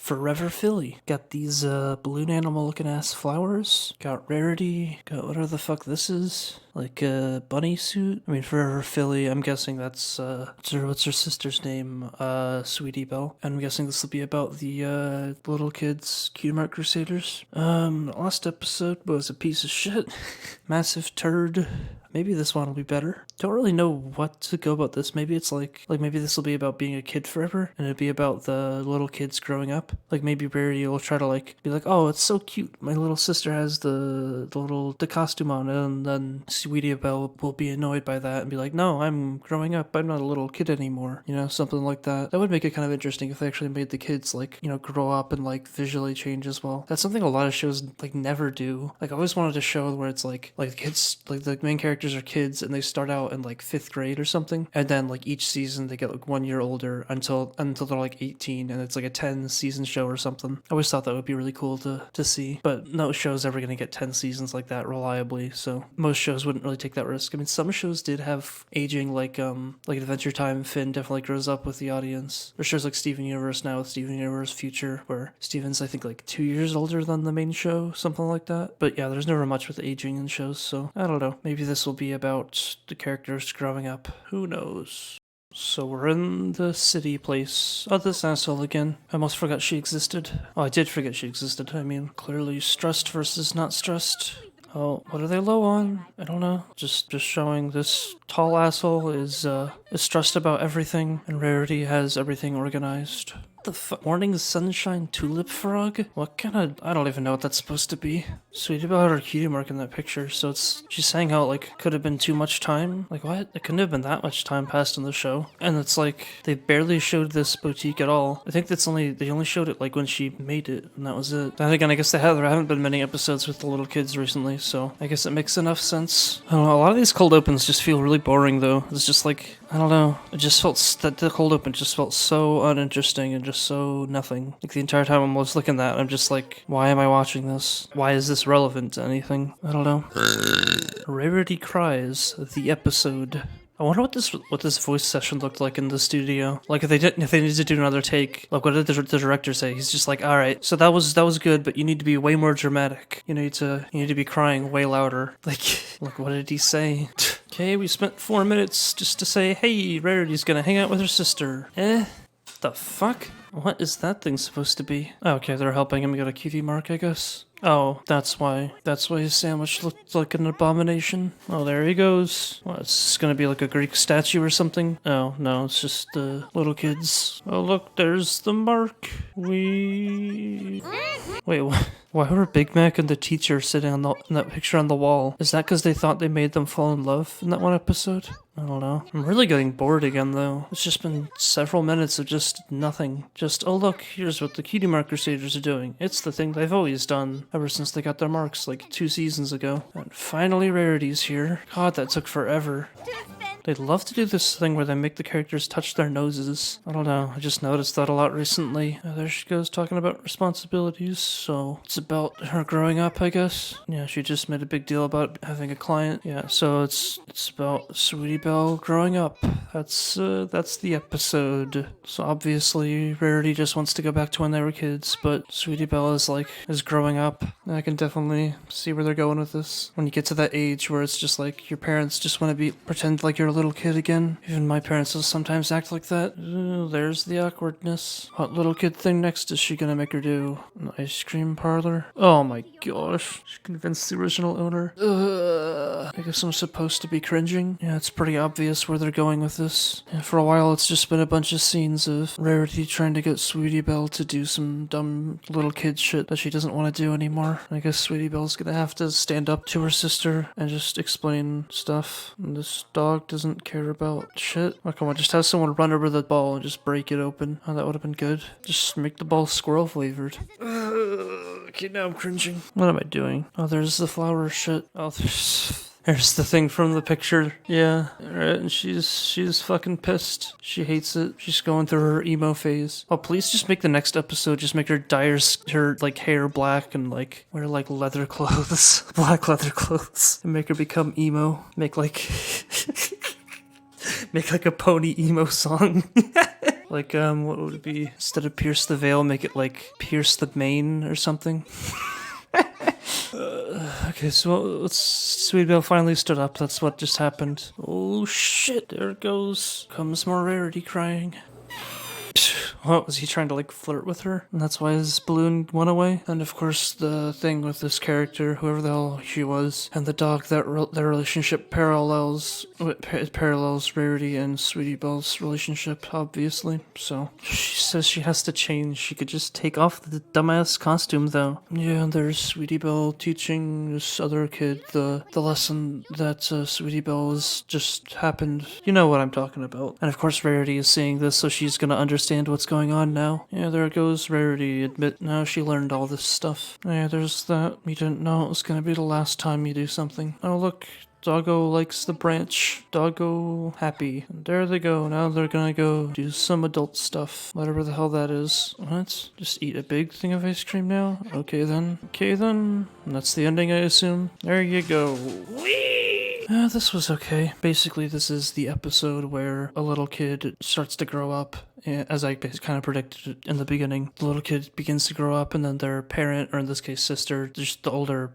Forever Filly. Got these balloon animal looking ass flowers. Got Rarity. Got whatever the fuck this is. Like a bunny suit. I mean, Forever Filly, I'm guessing that's what's her sister's name? Sweetie Belle. And I'm guessing this will be about the little kids, Cutie Mark Crusaders. Last episode was a piece of shit. Massive turd. Maybe this one will be better. Don't really know what to go about this. Maybe it's like maybe this will be about being a kid forever, and it'll be about the little kids growing up. Like maybe Rarity will try to be like, oh, it's so cute. My little sister has the costume on, and then Sweetie Belle will be annoyed by that and be like, no, I'm growing up. I'm not a little kid anymore. You know, something like that. That would make it kind of interesting if they actually made the kids grow up and visually change as well. That's something a lot of shows never do. I always wanted a show where it's like kids, the main characters are kids and they start out in 5th grade or something, and then each season they get 1 year older until they're 18, and it's a 10 season show or something. I always thought that would be really cool to see, but no show's ever gonna get 10 seasons like that reliably, so most shows wouldn't really take that risk. I mean, some shows did have aging, like Adventure Time. Finn definitely grows up with the audience. There's shows like Steven Universe now with Steven Universe Future, where Steven's I think 2 years older than the main show, something like that. But yeah, there's never much with aging in shows, so I don't know. Maybe this will be about the characters growing up. Who knows? So we're in the city place. Oh, this asshole again. I almost forgot she existed. Oh, I did forget she existed. I mean, clearly stressed versus not stressed. Oh, what are they low on? I don't know. Just showing this tall asshole is stressed about everything, and Rarity has everything organized. The morning sunshine tulip frog? What kind of... I don't even know what that's supposed to be. Sweetie Belle had her cutie mark in that picture, so she's saying how could have been too much time. What? It couldn't have been that much time passed in the show. And it's they barely showed this boutique at all. I think they only showed it when she made it, and that was it. And again, I guess there haven't been many episodes with the little kids recently, so I guess it makes enough sense. I don't know, a lot of these cold opens just feel really boring though. It's just I don't know. It just felt that the cold open just felt so uninteresting and just so nothing. The entire time I was looking at that, I'm just why am I watching this? Why is this relevant to anything? I don't know. Rarity Cries, the episode. I wonder what this voice session looked like in the studio. If they needed to do another take. What did the director say? He's just all right, so that was good, but you need to be way more dramatic. You need to be crying way louder. What did he say? Okay, we spent 4 minutes just to say, hey, Rarity's gonna hang out with her sister. The fuck? What is that thing supposed to be? Okay, they're helping him get a cutie mark, I guess. Oh, that's why. That's why his sandwich looked like an abomination. Oh, there he goes. What, it's gonna be like a Greek statue or something? Oh, no, it's just the little kids. Oh, look, there's the mark. Wait, why were Big Mac and the teacher sitting in that picture on the wall? Is that because they thought they made them fall in love in that one episode? I don't know. I'm really getting bored again, though. It's just been several minutes of just nothing. Just, oh look, here's what the Cutie Mark Crusaders are doing. It's the thing they've always done, ever since they got their marks, 2 seasons ago. And finally Rarity's here. God, that took forever. They'd love to do this thing where they make the characters touch their noses. I don't know, I just noticed that a lot recently. There she goes, talking about responsibilities, so it's about her growing up, I guess. Yeah, she just made a big deal about having a client. Yeah, so it's about Sweetie Belle growing up. That's the episode. So obviously, Rarity just wants to go back to when they were kids, but Sweetie Belle is growing up. I can definitely see where they're going with this. When you get to that age where it's just your parents just want to pretend like you're a little kid again. Even my parents will sometimes act like that. Ooh, there's the awkwardness. What little kid thing next is she gonna make her do? An ice cream parlor? Oh my gosh. She convinced the original owner. I guess I'm supposed to be cringing. Yeah, it's pretty obvious where they're going with this. Yeah, for a while it's just been a bunch of scenes of Rarity trying to get Sweetie Belle to do some dumb little kid shit that she doesn't want to do anymore. I guess Sweetie Belle's gonna have to stand up to her sister and just explain stuff. And this dog doesn't care about shit. Oh, come on, just have someone run over the ball and just break it open. Oh, that would have been good. Just make the ball squirrel flavored. Okay, now I'm cringing. What am I doing? Oh, there's the flower shit. Oh, there's the thing from the picture. Yeah, alright, and she's fucking pissed. She hates it. She's going through her emo phase. Oh, please just make the next episode, just make her dye her hair black and wear leather clothes. Black leather clothes. And make her become emo. Make Make like a pony emo song. Like, what would it be? Instead of pierce the veil, make it like pierce the mane or something. Okay, so Sweet Belle finally stood up. That's what just happened. Oh shit, there it goes. Comes more Rarity crying. What, was he trying to like flirt with her? And that's why his balloon went away? And of course, the thing with this character, whoever the hell she was, and the dog, their relationship parallels Rarity and Sweetie Belle's relationship, obviously. So she says she has to change. She could just take off the dumbass costume, though. Yeah, and there's Sweetie Belle teaching this other kid the lesson that Sweetie Belle has just happened. You know what I'm talking about. And of course, Rarity is seeing this, so she's gonna understand what's going on now. Yeah, there goes Rarity. Admit now she learned all this stuff. Yeah, there's that. You didn't know it was gonna be the last time you do something. Oh, look. Doggo likes the branch. Doggo happy. And there they go. Now they're gonna go do some adult stuff. Whatever the hell that is. What? Just eat a big thing of ice cream now? Okay then. Okay then. And that's the ending, I assume. There you go. Whee! This was okay. Basically, this is the episode where a little kid starts to grow up. As I kind of predicted in the beginning, the little kid begins to grow up, and then their parent, or in this case sister, just the older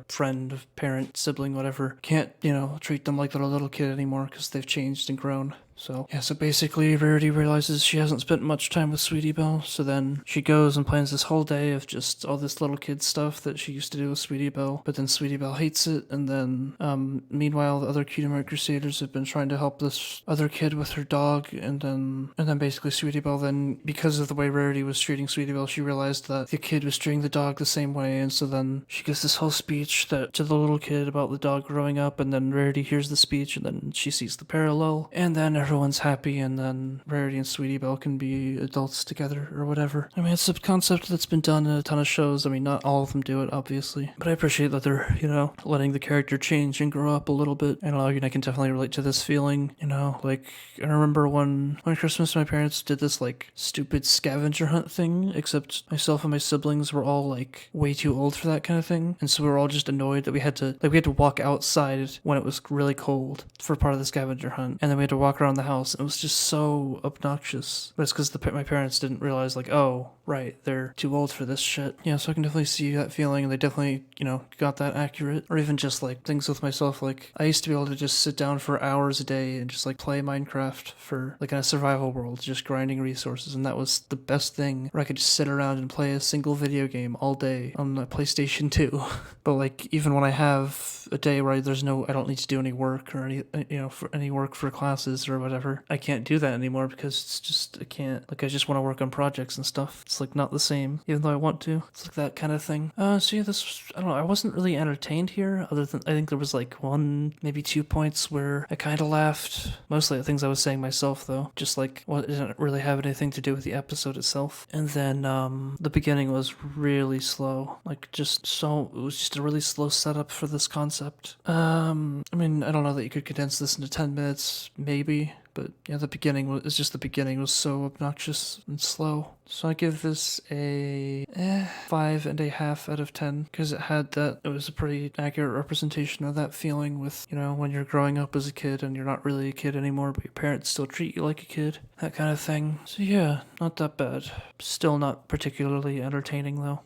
friend, parent, sibling, whatever, can't, treat them like they're a little kid anymore because they've changed and grown. So basically Rarity realizes she hasn't spent much time with Sweetie Belle, so then she goes and plans this whole day of just all this little kid stuff that she used to do with Sweetie Belle, but then Sweetie Belle hates it, and then, meanwhile, the other Cutie Crusaders have been trying to help this other kid with her dog, and then basically Sweetie Belle then, because of the way Rarity was treating Sweetie Belle, she realized that the kid was treating the dog the same way, and so then she gives this whole speech to the little kid about the dog growing up, and then Rarity hears the speech, and then she sees the parallel, and then everyone's happy, and then Rarity and Sweetie Belle can be adults together or whatever. I mean, it's a concept that's been done in a ton of shows. I mean, not all of them do it, obviously, but I appreciate that they're, letting the character change and grow up a little bit. I don't know, I can definitely relate to this feeling, like, I remember one Christmas my parents did this, like, stupid scavenger hunt thing, except myself and my siblings were all, like, way too old for that kind of thing, and so we were all just annoyed that we had to walk outside when it was really cold for part of the scavenger hunt, and then we had to walk around the house. It was just so obnoxious. But it's because my parents didn't realize, like, oh, right, they're too old for this shit. Yeah, so I can definitely see that feeling, and they definitely, got that accurate. Or even just, like, things with myself, like, I used to be able to just sit down for hours a day and just, like, play Minecraft for, like, in a survival world, just grinding resources, and that was the best thing, where I could just sit around and play a single video game all day on the PlayStation 2. But, like, even when I have a day where I don't need to do any work or any work for classes or whatever, I can't do that anymore because it's just, I can't, like, I just want to work on projects and stuff. It's, like, not the same, even though I want to. It's, like, that kind of thing. So yeah, I don't know, I wasn't really entertained here, other than, I think there was, like, one, maybe 2 points where I kind of laughed. Mostly the things I was saying myself, though. Just, like, it didn't really have anything to do with the episode itself. And then, the beginning was really slow. Like, it was just a really slow setup for this concept. I mean, I don't know that you could condense this into 10 minutes, maybe. But yeah, the beginning was so obnoxious and slow. So I give this a 5.5 out of 10 because it was a pretty accurate representation of that feeling with, when you're growing up as a kid and you're not really a kid anymore, but your parents still treat you like a kid, that kind of thing. So yeah, not that bad. Still not particularly entertaining though.